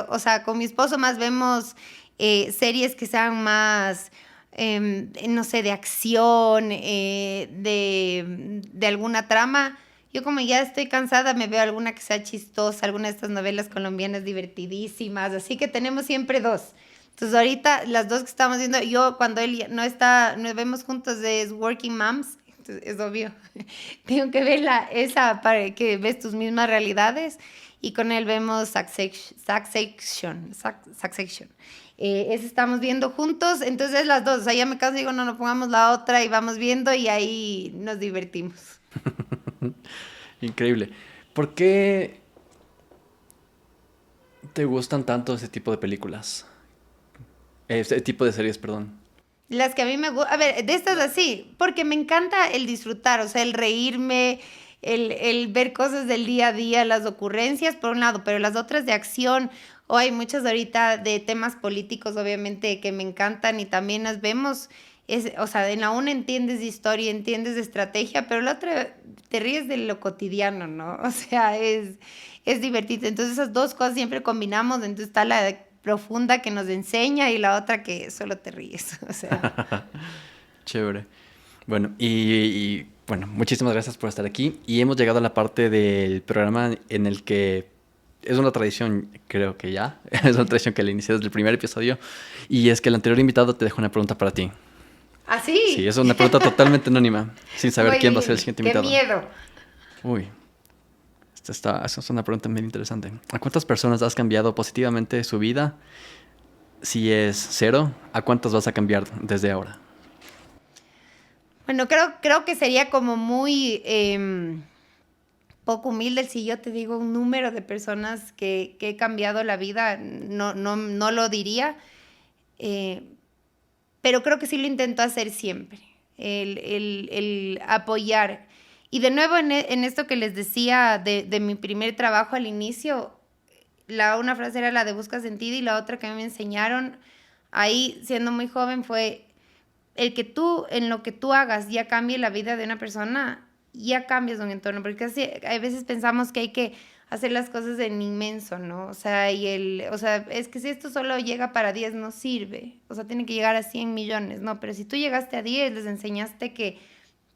o sea, con mi esposo más vemos series que sean más, no sé, de acción, de alguna trama. Yo como ya estoy cansada, me veo alguna que sea chistosa, alguna de estas novelas colombianas divertidísimas, así que tenemos siempre dos. Entonces ahorita las dos que estamos viendo, yo cuando él no está, nos vemos juntos es Working Moms, entonces es obvio. Tengo que ver esa para que ves tus mismas realidades y con él vemos Succession. Ese estamos viendo juntos, entonces las dos, o sea, ya me canso y digo, no, no pongamos la otra y vamos viendo y ahí nos divertimos. Increíble. ¿Por qué te gustan tanto ese tipo de películas? Ese tipo de series, perdón. Las que a mí me gustan, a ver, de estas así, porque me encanta el disfrutar, o sea, el reírme, el ver cosas del día a día, las ocurrencias, por un lado, pero las otras de acción, o hay muchas ahorita de temas políticos, obviamente, que me encantan y también las vemos, o sea, en la una entiendes de historia, entiendes de estrategia, pero la otra te ríes de lo cotidiano, ¿no? O sea, es divertido. Entonces esas dos cosas siempre combinamos, entonces está la profunda que nos enseña y la otra que solo te ríes, o sea. Chévere. Bueno, bueno, muchísimas gracias por estar aquí. Y hemos llegado a la parte del programa en el que es una tradición, creo que ya, es una tradición que le inicié desde el primer episodio. Y es que el anterior invitado te dejó una pregunta para ti. ¿Ah, sí? Sí, es una pregunta totalmente anónima, sin saber Muy quién va a bien. ser el siguiente Qué invitado. miedo. Uy, esa es una pregunta muy interesante. ¿A cuántas personas has cambiado positivamente su vida? Si es 0, ¿a cuántas vas a cambiar desde ahora? Bueno, creo que sería como muy poco humilde si yo te digo un número de personas que he cambiado la vida. No lo diría, eh, pero creo que sí lo intento hacer siempre. El apoyar. Y de nuevo en esto que les decía de mi primer trabajo al inicio, una frase era la de busca sentido y la otra que me enseñaron ahí siendo muy joven fue el que tú, en lo que tú hagas, ya cambie la vida de una persona, ya cambias un entorno, porque así, a veces pensamos que hay que hacer las cosas en inmenso, ¿no? O sea, o sea, es que si esto solo llega para 10 no sirve, o sea, tiene que llegar a 100 millones, ¿no? Pero si tú llegaste a 10 les enseñaste que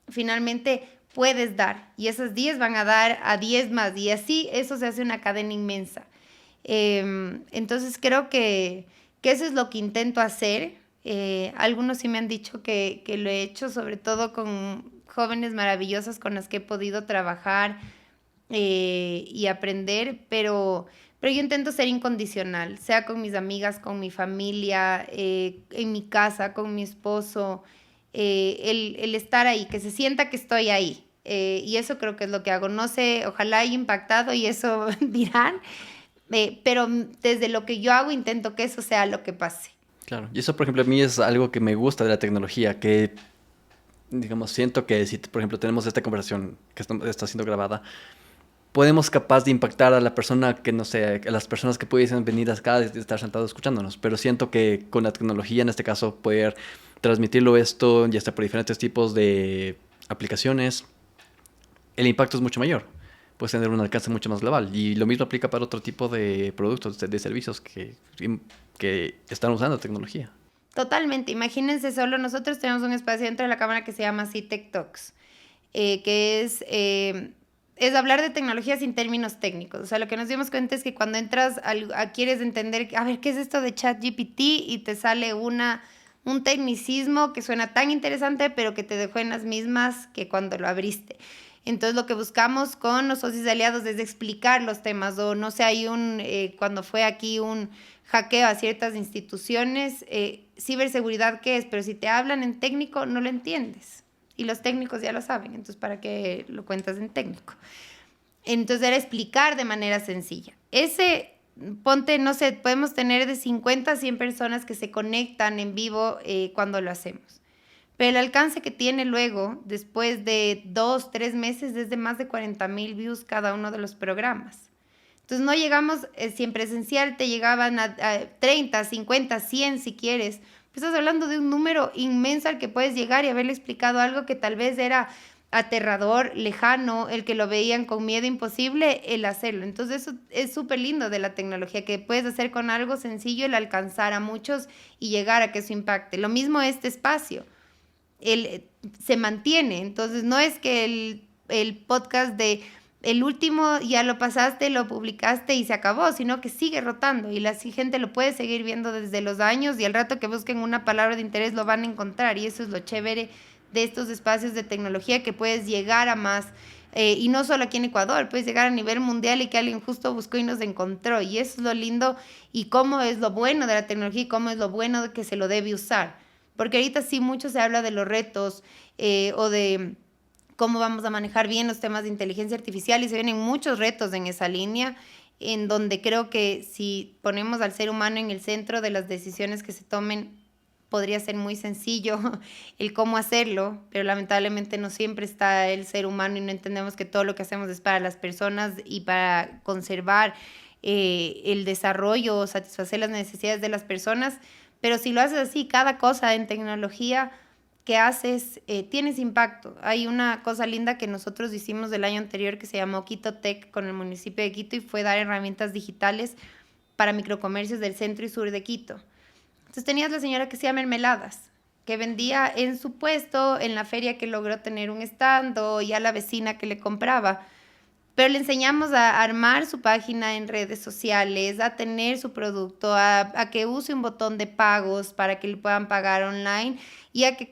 finalmente puedes dar, y esas 10 van a dar a 10 más, y así eso se hace una cadena inmensa. Entonces creo que eso es lo que intento hacer. Algunos sí me han dicho que lo he hecho, sobre todo con jóvenes maravillosas con las que he podido trabajar y aprender, pero yo intento ser incondicional, sea con mis amigas, con mi familia, en mi casa, con mi esposo, el estar ahí, que se sienta que estoy ahí. Y eso creo que es lo que hago. No sé, ojalá haya impactado y eso dirán, pero desde lo que yo hago intento que eso sea lo que pase. Claro, y eso, por ejemplo, a mí es algo que me gusta de la tecnología, que, digamos, siento que si, por ejemplo, tenemos esta conversación que está siendo grabada, podemos capaz de impactar a la persona que, no sé, a las personas que pudiesen venir acá y estar sentados escuchándonos, pero siento que con la tecnología, en este caso, poder transmitirlo esto, ya está por diferentes tipos de aplicaciones, el impacto es mucho mayor. Puedes tener un alcance mucho más global. Y lo mismo aplica para otro tipo de productos, de servicios que están usando tecnología. Totalmente. Imagínense solo, nosotros tenemos un espacio dentro de la cámara que se llama así Tech Talks, que es es hablar de tecnología sin términos técnicos. O sea, lo que nos dimos cuenta es que cuando entras quieres entender, a ver, ¿qué es esto de ChatGPT? Y te sale un tecnicismo que suena tan interesante, pero que te dejó en las mismas que cuando lo abriste. Entonces, lo que buscamos con los socios aliados es explicar los temas. O no sé, cuando fue aquí un hackeo a ciertas instituciones, ciberseguridad, ¿qué es? Pero si te hablan en técnico, no lo entiendes. Y los técnicos ya lo saben, entonces ¿para qué lo cuentas en técnico? Entonces era explicar de manera sencilla. Ponte, no sé, podemos tener de 50 a 100 personas que se conectan en vivo cuando lo hacemos. Pero el alcance que tiene luego, después de 2, 3 meses, es de más de 40,000 views cada uno de los programas. Entonces no llegamos, si en presencial te llegaban a 30, 50, 100 si quieres, pues estás hablando de un número inmenso al que puedes llegar y haberle explicado algo que tal vez era aterrador, lejano, el que lo veían con miedo imposible, el hacerlo. Entonces eso es súper lindo de la tecnología, que puedes hacer con algo sencillo el alcanzar a muchos y llegar a que eso impacte. Lo mismo este espacio, se mantiene, entonces no es que el podcast de el último ya lo pasaste, lo publicaste y se acabó, sino que sigue rotando y la gente lo puede seguir viendo desde los años y al rato que busquen una palabra de interés lo van a encontrar y eso es lo chévere de estos espacios de tecnología, que puedes llegar a más y no solo aquí en Ecuador, puedes llegar a nivel mundial y que alguien justo buscó y nos encontró y eso es lo lindo y cómo es lo bueno de la tecnología y cómo es lo bueno de que se lo debe usar, porque ahorita sí mucho se habla de los retos o de cómo vamos a manejar bien los temas de inteligencia artificial y se vienen muchos retos en esa línea, en donde creo que si ponemos al ser humano en el centro de las decisiones que se tomen, podría ser muy sencillo el cómo hacerlo, pero lamentablemente no siempre está el ser humano y no entendemos que todo lo que hacemos es para las personas y para conservar el desarrollo o satisfacer las necesidades de las personas, pero si lo haces así, cada cosa en tecnología que haces, tienes impacto. Hay una cosa linda que nosotros hicimos el año anterior que se llamó Quito Tech con el municipio de Quito y fue dar herramientas digitales para microcomercios del centro y sur de Quito. Entonces tenías la señora que hacía mermeladas, que vendía en su puesto, en la feria que logró tener un stand o ya la vecina que le compraba. Pero le enseñamos a armar su página en redes sociales, a tener su producto, a que use un botón de pagos para que le puedan pagar online y a que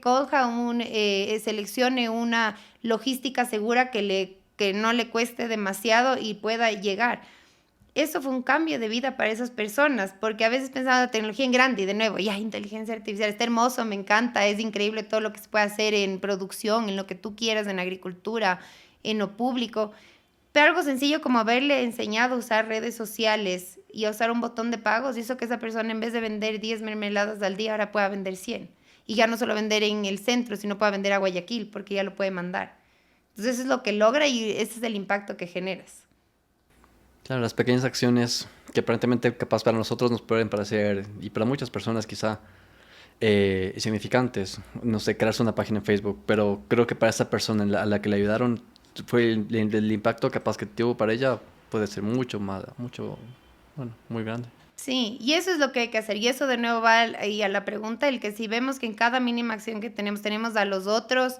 seleccione una logística segura que no le cueste demasiado y pueda llegar. Eso fue un cambio de vida para esas personas, porque a veces pensaba la tecnología en grande y de nuevo, ya, inteligencia artificial, está hermoso, me encanta, es increíble todo lo que se puede hacer en producción, en lo que tú quieras, en agricultura, en lo público. Pero algo sencillo como haberle enseñado a usar redes sociales y a usar un botón de pagos hizo que esa persona en vez de vender 10 mermeladas al día ahora pueda vender 100. Y ya no solo vender en el centro, sino pueda vender a Guayaquil porque ya lo puede mandar. Entonces eso es lo que logra y ese es el impacto que generas. Claro, las pequeñas acciones que aparentemente capaz para nosotros nos pueden parecer, y para muchas personas quizá, significantes. No sé, crearse una página en Facebook, pero creo que para esa persona a la que le ayudaron fue el impacto capaz que tuvo para ella puede ser bueno, muy grande. Sí, y eso es lo que hay que hacer. Y eso de nuevo va a la pregunta, el que si vemos que en cada mínima acción que tenemos a los otros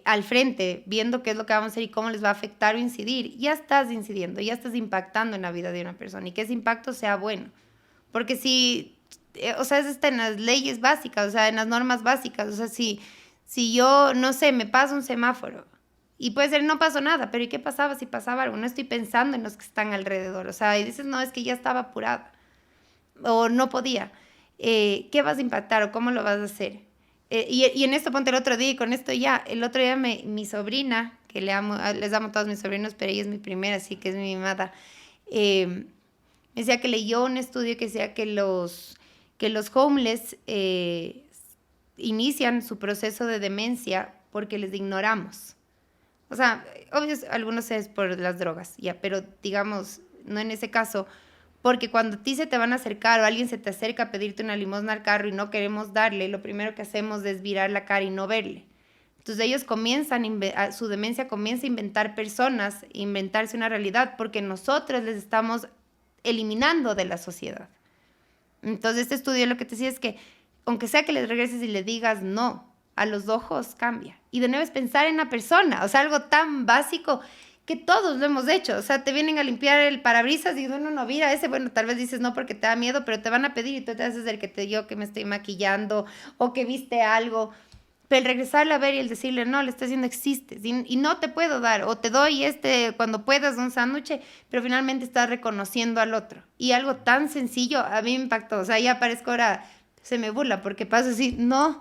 al frente, viendo qué es lo que vamos a hacer y cómo les va a afectar o incidir, ya estás incidiendo, ya estás impactando en la vida de una persona y que ese impacto sea bueno. Porque o sea, eso está en las leyes básicas, o sea, en las normas básicas, o sea, si yo, no sé, me paso un semáforo y puede ser no pasó nada, pero ¿y qué pasaba si pasaba algo? No estoy pensando en los que están alrededor, o sea, y dices, no, es que ya estaba apurada o no podía. ¿Qué vas a impactar o cómo lo vas a hacer? Y en esto ponte el otro día y con esto ya, el otro día mi sobrina, que les amo a todos mis sobrinos, pero ella es mi primera, así que es mi mimada, me decía que leyó un estudio que decía que los homeless inician su proceso de demencia porque les ignoramos. O sea, obvio, algunos es por las drogas, ya, pero digamos, no en ese caso, porque cuando a ti se te van a acercar o alguien se te acerca a pedirte una limosna al carro y no queremos darle, lo primero que hacemos es virar la cara y no verle. Entonces ellos su demencia comienza a inventar personas, inventarse una realidad, porque nosotros les estamos eliminando de la sociedad. Entonces este estudio lo que te decía es que, aunque sea que les regreses y le digas no, a los ojos cambia. Y de nuevo es pensar en la persona, o sea, algo tan básico que todos lo hemos hecho. O sea, te vienen a limpiar el parabrisas y uno no mira ese, bueno, tal vez dices no porque te da miedo, pero te van a pedir y tú te haces el que te dio que me estoy maquillando o que viste algo. Pero el regresarle a ver y el decirle, no, le estoy diciendo existes y no te puedo dar, o te doy cuando puedas un sándwich, pero finalmente estás reconociendo al otro. Y algo tan sencillo a mí me impactó. O sea, ya parezco ahora, se me burla porque paso así, no,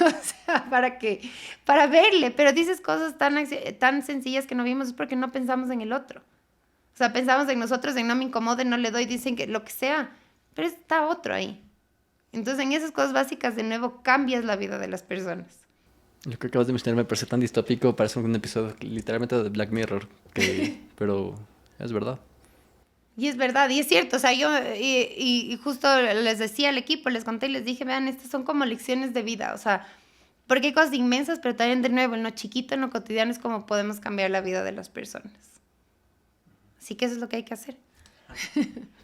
o sea, ¿para qué? Para verle, pero dices cosas tan sencillas que no vimos es porque no pensamos en el otro. O sea, pensamos en nosotros, en no me incomode, no le doy, dicen que lo que sea, pero está otro ahí. Entonces, en esas cosas básicas, de nuevo, cambias la vida de las personas. Lo que acabas de mencionar me parece tan distópico, parece un episodio literalmente de Black Mirror, pero es verdad. Y es verdad, y es cierto, o sea, yo y justo les decía al equipo, les conté y les dije, vean, estas son como lecciones de vida, o sea, porque hay cosas inmensas, pero también de nuevo, en lo chiquito, en lo cotidiano, es como podemos cambiar la vida de las personas. Así que eso es lo que hay que hacer.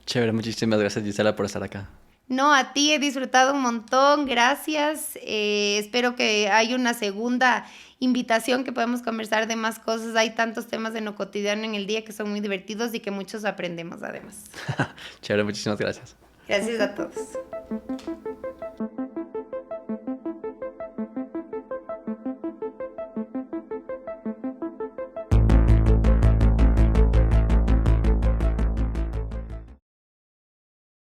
Chévere, muchísimas gracias Gisela por estar acá. No, a ti he disfrutado un montón, gracias. Espero que haya una segunda invitación que podamos conversar de más cosas. Hay tantos temas de lo cotidiano en el día que son muy divertidos y que muchos aprendemos además. Chévere, muchísimas gracias. Gracias a todos.